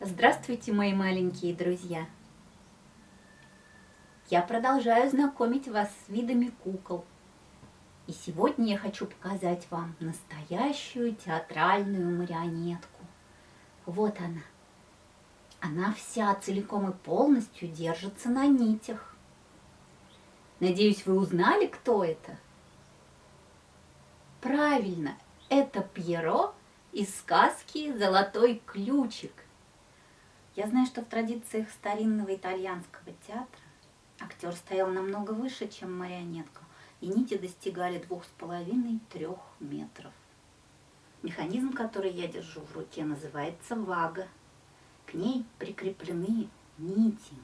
Здравствуйте, мои маленькие друзья! Я продолжаю знакомить вас с видами кукол. И сегодня я хочу показать вам настоящую театральную марионетку. Вот она. Она вся целиком и полностью держится на нитях. Надеюсь, вы узнали, кто это? Правильно, это Пьеро из сказки «Золотой ключик». Я знаю, что в традициях старинного итальянского театра актер стоял намного выше, чем марионетка, и нити достигали 2,5–3 метров. Механизм, который я держу в руке, называется вага. К ней прикреплены нити.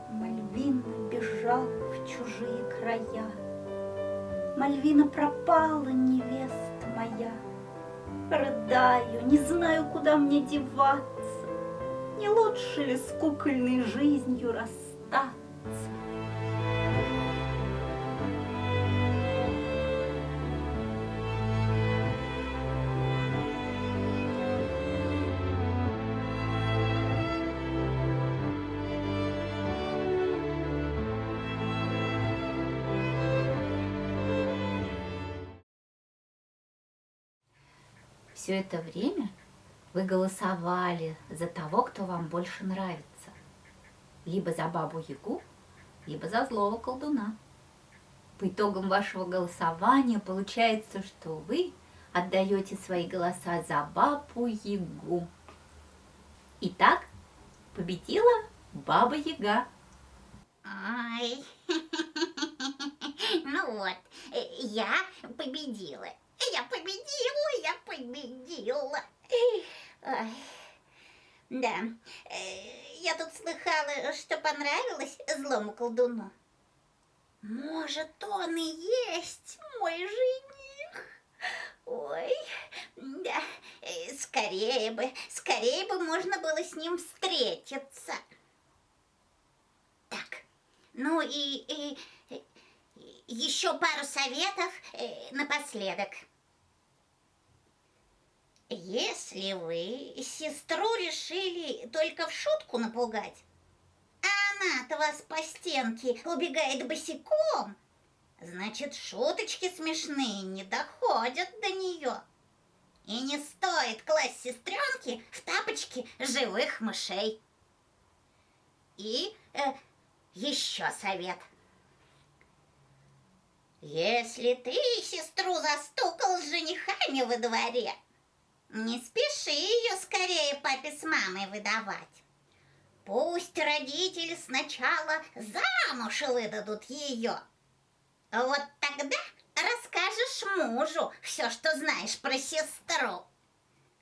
Мальвина бежал в чужие края. Мальвина пропала, невеста моя. Рыдаю, не знаю, куда мне деваться. Не лучше ли с кукольной жизнью расстаться? Все это время вы голосовали за того, кто вам больше нравится. Либо за Бабу-Ягу, либо за злого колдуна. По итогам вашего голосования получается, что вы отдаете свои голоса за Бабу-Ягу. Итак, победила Баба-Яга. Ой, ну вот, я победила. Я победила. Ой. Да, я тут слыхала, что понравилось злому колдуну. Может, он и есть мой жених? Ой, да, скорее бы можно было с ним встретиться. Так, ну и еще пару советов напоследок. Если вы сестру решили только в шутку напугать, а она-то вас по стенке убегает босиком, значит, шуточки смешные не доходят до нее. И не стоит класть сестренке в тапочки живых мышей. И еще совет. Если ты сестру застукал с женихами во дворе, не спеши ее скорее папе с мамой выдавать. Пусть родители сначала замуж выдадут ее. Вот тогда расскажешь мужу все, что знаешь про сестру.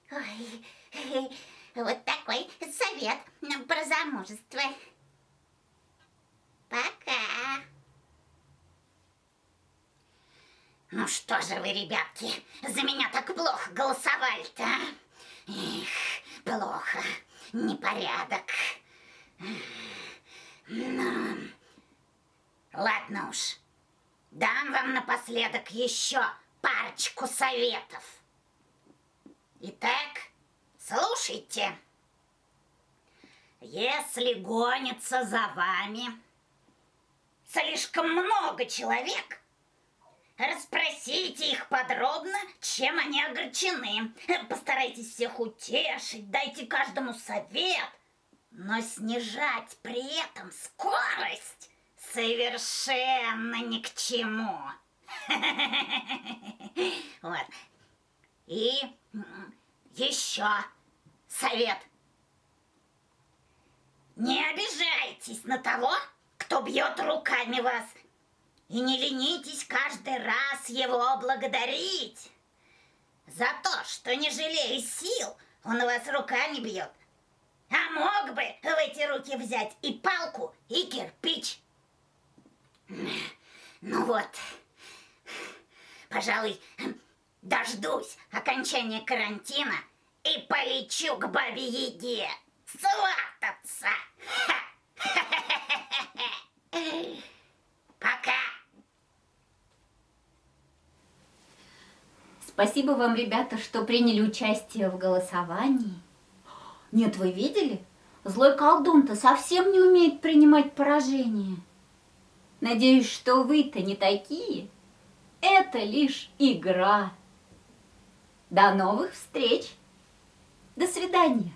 Ой, вот такой совет про замужество. Пока. Ну что же вы, ребятки, за меня так плохо голосовали-то, а? Эх, плохо, непорядок. Ну, ладно уж, дам вам напоследок еще парочку советов. Итак, слушайте. Если гонится за вами слишком много человек, Расспросите их подробно, чем они огорчены. Постарайтесь всех утешить, дайте каждому совет. Но снижать при этом скорость совершенно ни к чему. Вот. И еще совет. Не обижайтесь на того, кто бьет руками вас. И не ленитесь каждый раз его благодарить. За то, что, не жалея сил, он вас руками бьет. А мог бы в эти руки взять и палку, и кирпич. Ну вот, пожалуй, дождусь окончания карантина и полечу к Бабе-Яге свататься. Пока. Спасибо вам, ребята, что приняли участие в голосовании. Нет, вы видели? Злой колдун-то совсем не умеет принимать поражение. Надеюсь, что вы-то не такие. Это лишь игра. До новых встреч. До свидания.